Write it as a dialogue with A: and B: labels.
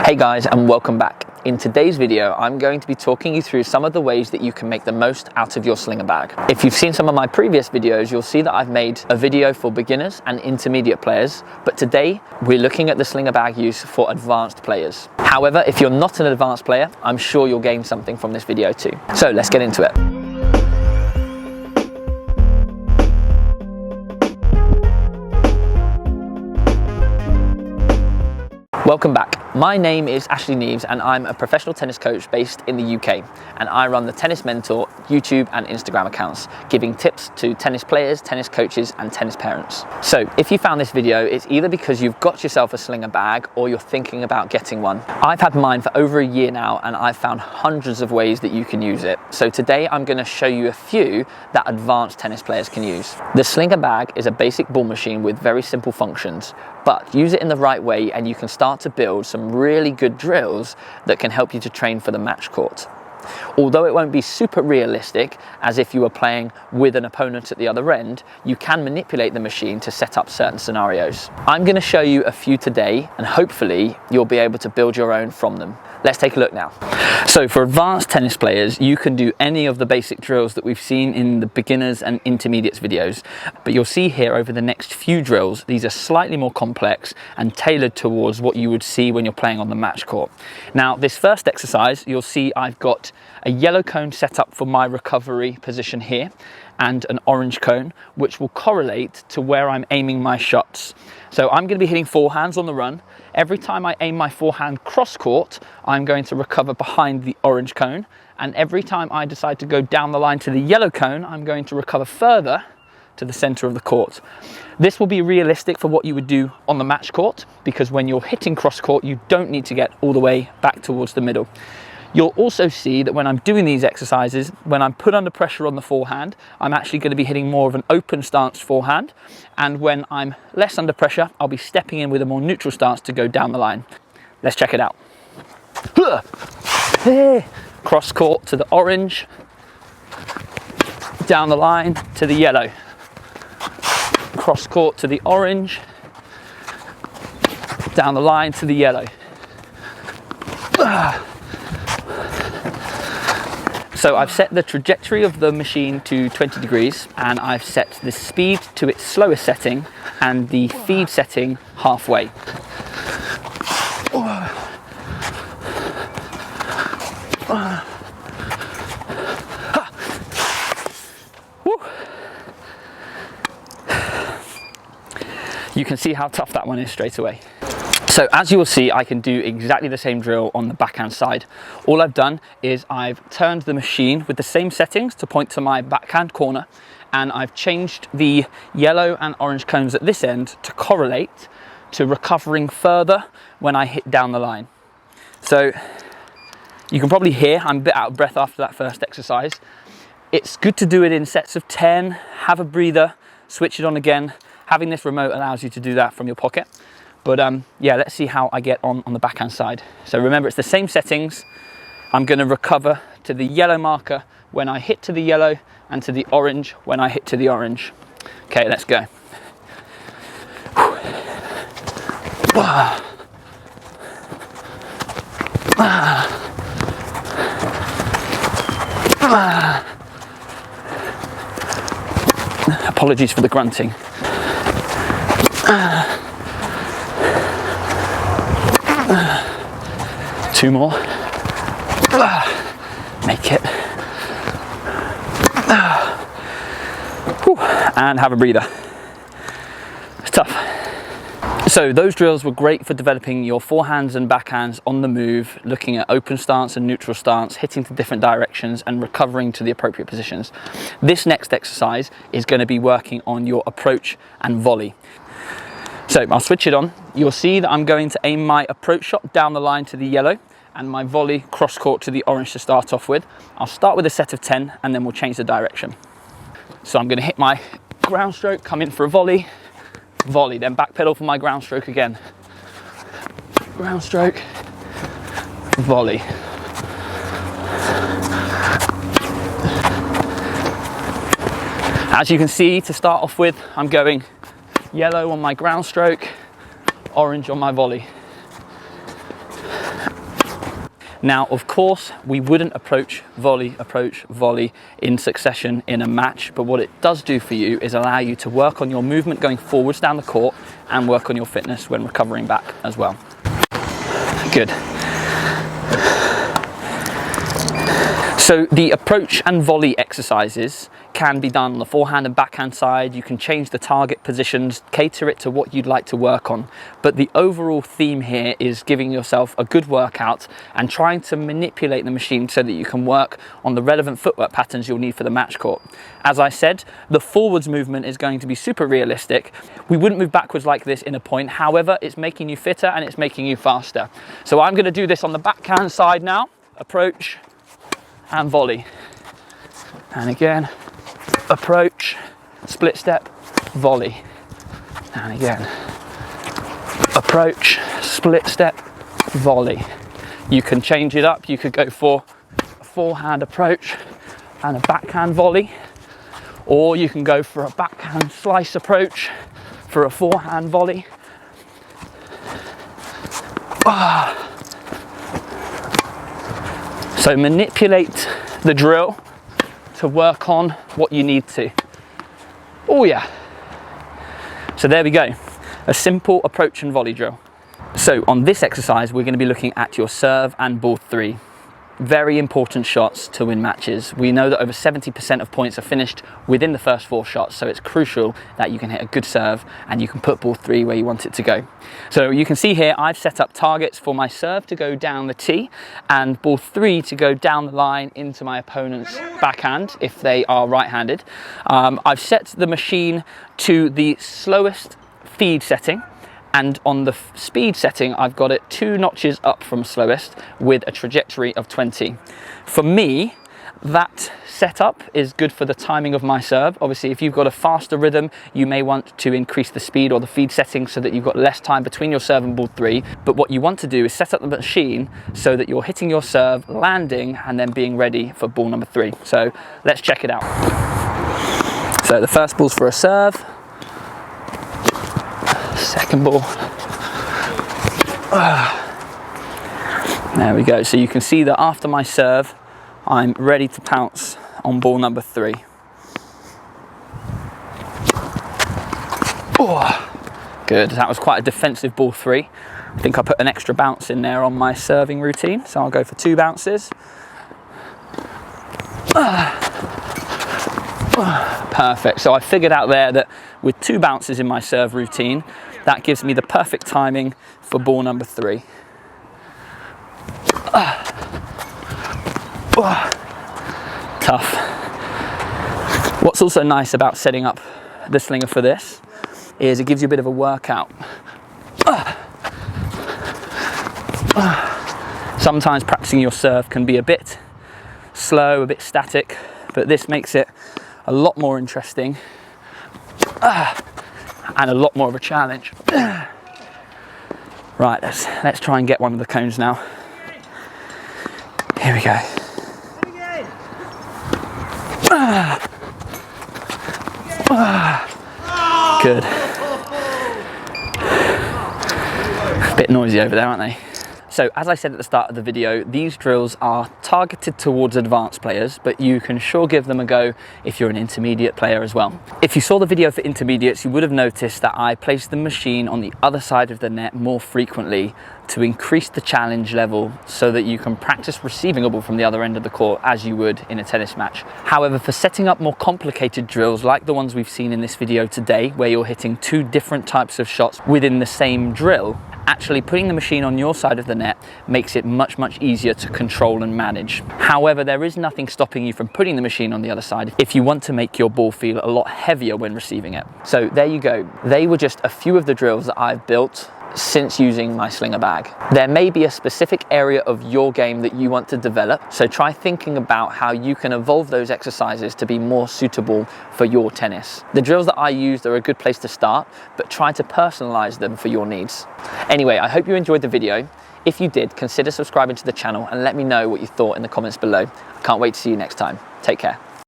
A: Hey guys, and welcome back. In today's video, I'm going to be talking you through some of the ways that you can make the most out of your slinger bag. If you've seen some of my previous videos, you'll see that I've made a video for beginners and intermediate players, but today we're looking at the slinger bag use for advanced players. However, if you're not an advanced player, I'm sure you'll gain something from this video too. So let's get into it. Welcome back. My name is Ashley Neves and I'm a professional tennis coach based in the UK, and I run the Tennis Mentor YouTube and Instagram accounts, giving tips to tennis players, tennis coaches and tennis parents. So if you found this video, it's either because you've got yourself a slinger bag or you're thinking about getting one. I've had mine for over a year now and I've found hundreds of ways that you can use it. So today I'm going to show you a few that advanced tennis players can use. The slinger bag is a basic ball machine with very simple functions, but use it in the right way and you can start to build some really good drills that can help you to train for the match court. Although it won't be super realistic, as if you were playing with an opponent at the other end, you can manipulate the machine to set up certain scenarios. I'm going to show you a few today, and hopefully you'll be able to build your own from them. Let's take a look now. So for advanced tennis players, you can do any of the basic drills that we've seen in the beginners and intermediates videos, but you'll see here over the next few drills, these are slightly more complex and tailored towards what you would see when you're playing on the match court. Now, this first exercise, you'll see I've got a yellow cone set up for my recovery position here and an orange cone, which will correlate to where I'm aiming my shots. So I'm going to be hitting forehands on the run. Every time I aim my forehand cross court, I'm going to recover behind the orange cone. And every time I decide to go down the line to the yellow cone, I'm going to recover further to the center of the court. This will be realistic for what you would do on the match court, because when you're hitting cross court, you don't need to get all the way back towards the middle. You'll also see that when I'm doing these exercises, when I'm put under pressure on the forehand, I'm actually going to be hitting more of an open stance forehand. And when I'm less under pressure, I'll be stepping in with a more neutral stance to go down the line. Let's check it out. Cross court to the orange, down the line to the yellow. Cross court to the orange, down the line to the yellow. So I've set the trajectory of the machine to 20 degrees and I've set the speed to its slowest setting and the feed setting halfway. You can see how tough that one is straight away. So as you will see, I can do exactly the same drill on the backhand side. All I've done is I've turned the machine with the same settings to point to my backhand corner, and I've changed the yellow and orange cones at this end to correlate to recovering further when I hit down the line. So you can probably hear I'm a bit out of breath after that first exercise. It's good to do it in sets of 10, have a breather, switch it on again. Having this remote allows you to do that from your pocket. But yeah, let's see how I get on the backhand side. So remember, it's the same settings. I'm going to recover to the yellow marker when I hit to the yellow and to the orange when I hit to the orange. Okay, let's go. Apologies for the grunting. Two more. Make it. And have a breather. It's tough. So those drills were great for developing your forehands and backhands on the move, looking at open stance and neutral stance, hitting to different directions and recovering to the appropriate positions. This next exercise is going to be working on your approach and volley. So I'll switch it on. You'll see that I'm going to aim my approach shot down the line to the yellow and my volley cross court to the orange to start off with. I'll start with a set of 10 and then we'll change the direction. So I'm going to hit my ground stroke, come in for a volley, volley, then back pedal for my ground stroke again. Ground stroke, volley. As you can see, to start off with, I'm going yellow on my ground stroke, orange on my volley. Now, of course, we wouldn't approach volley in succession in a match, but what it does do for you is allow you to work on your movement going forwards down the court and work on your fitness when recovering back as well. Good. So the approach and volley exercises can be done on the forehand and backhand side. You can change the target positions, cater it to what you'd like to work on. But the overall theme here is giving yourself a good workout and trying to manipulate the machine so that you can work on the relevant footwork patterns you'll need for the match court. As I said, the forwards movement is going to be super realistic. We wouldn't move backwards like this in a point. However, it's making you fitter and it's making you faster. So I'm going to do this on the backhand side now. Approach and volley. And again, approach, split step, volley. And again, approach, split step, volley. You can change it up. You could go for a forehand approach and a backhand volley, or you can go for a backhand slice approach for a forehand volley. So manipulate the drill to work on what you need to. Oh yeah. So there we go, a simple approach and volley drill. So on this exercise, we're going to be looking at your serve and ball three. Very important shots to win matches. We know that over 70% of points are finished within the first 4 shots, so it's crucial that you can hit a good serve and you can put ball three where you want it to go. So you can see here I've set up targets for my serve to go down the tee and ball three to go down the line into my opponent's backhand if they are right-handed. I've set the machine to the slowest feed setting, and on the speed setting, I've got it 2 notches up from slowest with a trajectory of 20. For me, that setup is good for the timing of my serve. Obviously, if you've got a faster rhythm, you may want to increase the speed or the feed setting so that you've got less time between your serve and ball three. But what you want to do is set up the machine so that you're hitting your serve, landing, and then being ready for ball number 3. So let's check it out. So the first ball's for a serve. Second ball. There we go. So you can see that after my serve, I'm ready to pounce on ball number 3. Oh, good. That was quite a defensive ball 3. I think I put an extra bounce in there on my serving routine, so I'll go for 2 bounces. Perfect. So I figured out there that with 2 bounces in my serve routine, that gives me the perfect timing for ball number 3. Tough. What's also nice about setting up the Slinger for this is it gives you a bit of a workout. Sometimes practicing your serve can be a bit slow, a bit static, but this makes it a lot more interesting and a lot more of a challenge. Right, let's try and get one of the cones now. Here we go. Good. A bit noisy over there, aren't they? So as I said at the start of the video, these drills are targeted towards advanced players, but you can sure give them a go if you're an intermediate player as well. If you saw the video for intermediates, you would have noticed that I placed the machine on the other side of the net more frequently to increase the challenge level so that you can practice receiving a ball from the other end of the court as you would in a tennis match. However, for setting up more complicated drills like the ones we've seen in this video today, where you're hitting 2 different types of shots within the same drill, actually putting the machine on your side of the net makes it much easier to control and manage. However, there is nothing stopping you from putting the machine on the other side if you want to make your ball feel a lot heavier when receiving it. So there you go. They were just a few of the drills that I've built since using my Slingerbag. There may be a specific area of your game that you want to develop, so try thinking about how you can evolve those exercises to be more suitable for your tennis. The drills that I used are a good place to start, but try to personalize them for your needs. Anyway, I hope you enjoyed the video. If you did, consider subscribing to the channel and let me know what you thought in the comments below. I can't wait to see you next time. Take care.